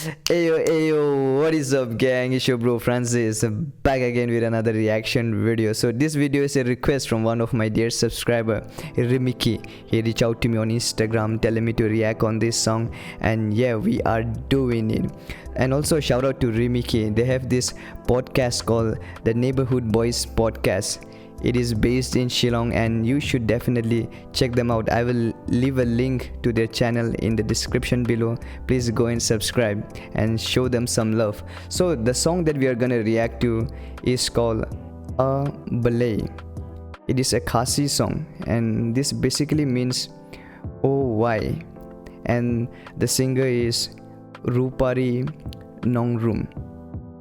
Ayo, ayo, what is up, gang? It's your bro Francis back again with another reaction video. So this video is a request from one of my dear subscriber, Rimiki. He reached out to me on Instagram telling me to react on this song, and yeah, we are doing it. And also shout out to Rimiki. They have this podcast called the Neighborhood Boys Podcast. It is based in Shillong and you should definitely check them out. I will leave a link to their channel in the description below. Please go and subscribe and show them some love. So the song that we are gonna react to is called Balei. It is a Khasi song and this basically means oh why, and the singer is Rupari Nongrum.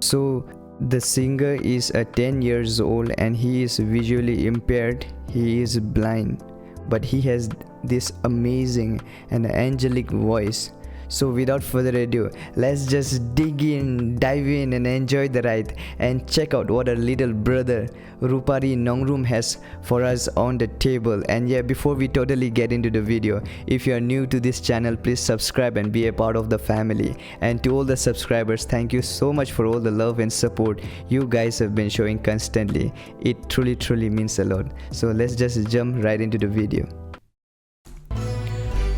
So the singer is 10 years old and he is visually impaired. He is blind, but he has this amazing and angelic voice. So without further ado, let's just dive in and enjoy the ride and check out what our little brother Rupari Nongrum has for us on the table. And yeah, before we totally get into the video, if you are new to this channel, please subscribe and be a part of the family. And to all the subscribers, thank you so much for all the love and support you guys have been showing constantly. It truly means a lot. So let's just jump right into the video.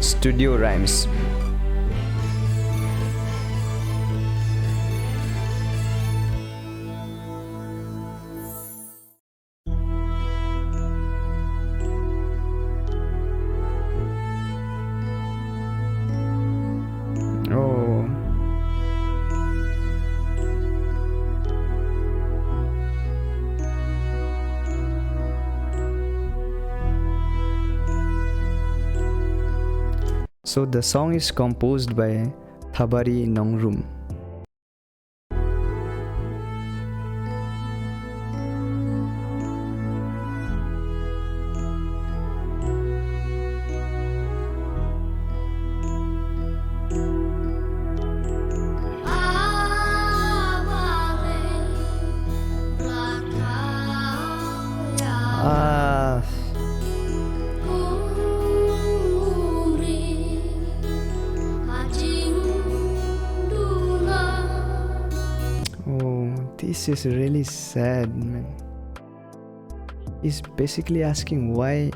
Studio rhymes. Oh, so the song is composed by Rupari Nongrum. Ah, oh, this is really sad, man. He's basically asking, why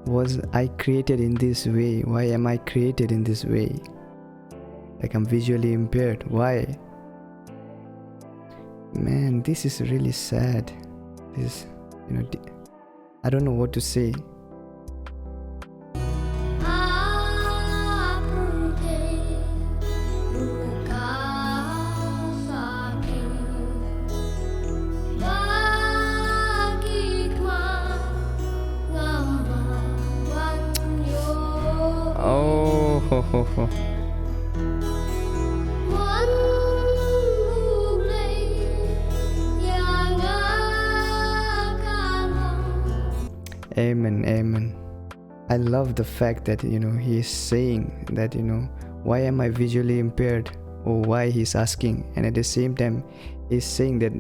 was I created in this way? Why am I created in this way? Like, I'm visually impaired. Why? Man, this is really sad. This, I don't know what to say. Oh, ho, ho, ho. Amen, amen. I love the fact that he is saying that why am I visually impaired, or why he's asking, and at the same time he's saying that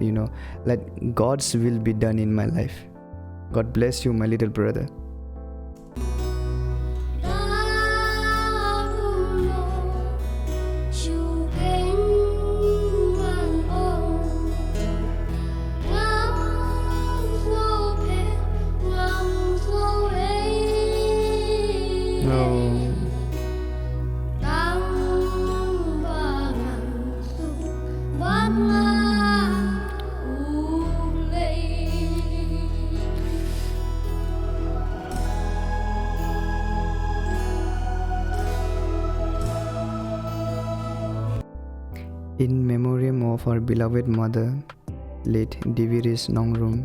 let God's will be done in my life. God bless you, my little brother. No. In memoriam of our beloved mother, late Diviris Nongrum,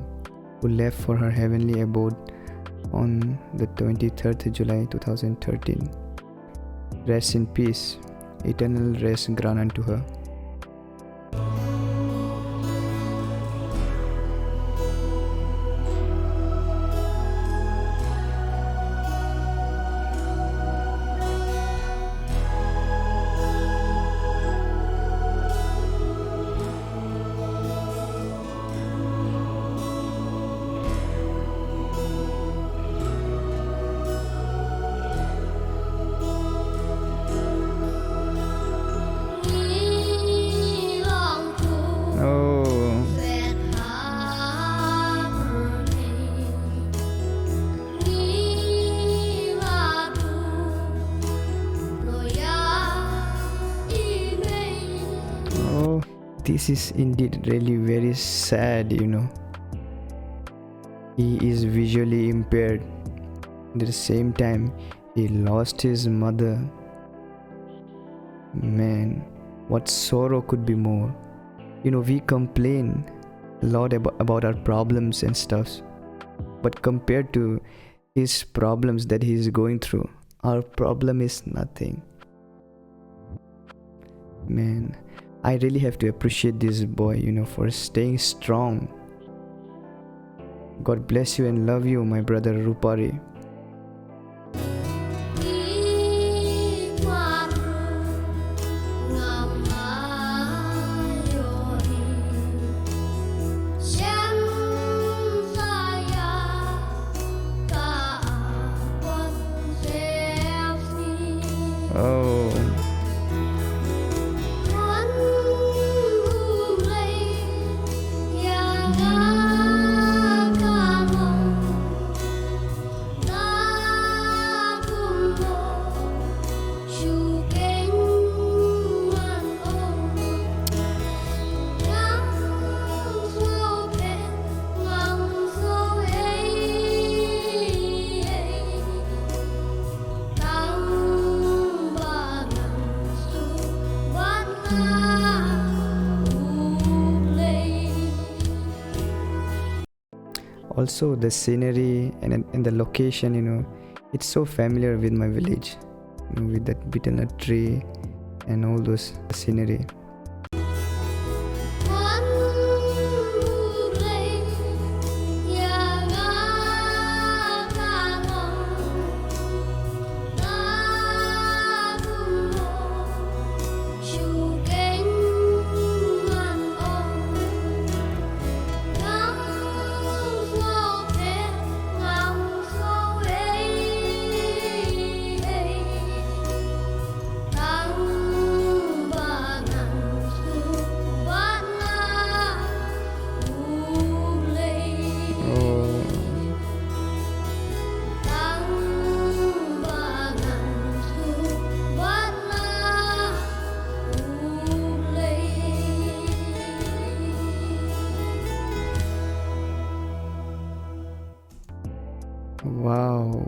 who left for her heavenly abode on the 23rd July 2013. Rest in peace, eternal rest grant unto her. This is indeed really very sad, He is visually impaired. At the same time, he lost his mother. Man, what sorrow could be more? We complain a lot about our problems and stuff, but compared to his problems that he is going through, our problem is nothing. Man, I really have to appreciate this boy, for staying strong. God bless you and love you, my brother Rupari. Oh. Also the scenery and the location, it's so familiar with my village, with that betel-nut tree and all those scenery. Wow,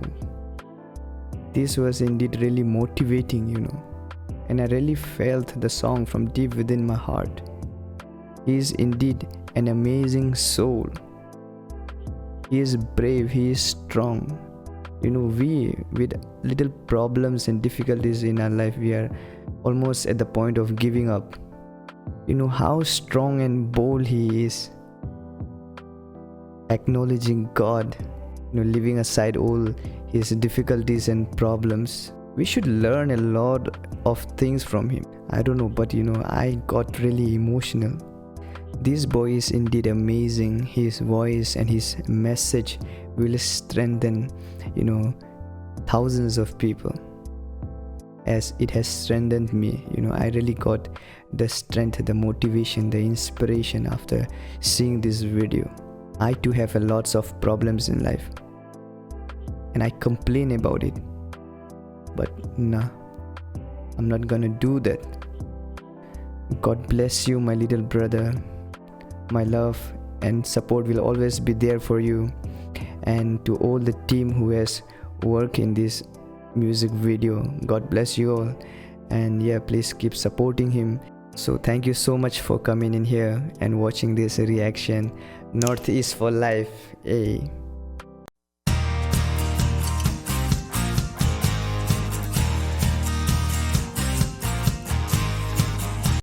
this was indeed really motivating, and I really felt the song from deep within my heart. He is indeed an amazing soul. He is brave, he is strong. We with little problems and difficulties in our life, we are almost at the point of giving up. How strong and bold he is, acknowledging God, leaving aside all his difficulties and problems. We should learn a lot of things from him. I don't know, but I got really emotional. This boy is indeed amazing. His voice and his message will strengthen, thousands of people, as it has strengthened me. I really got the strength, the motivation, the inspiration after seeing this video. I too have lots of problems in life, and I complain about it, but nah, I'm not gonna do that. God bless you, my little brother. My love and support will always be there for you, and to all the team who has worked in this music video, God bless you all. And yeah, please keep supporting him. So thank you so much for coming in here and watching this reaction. Northeast for life. Hey.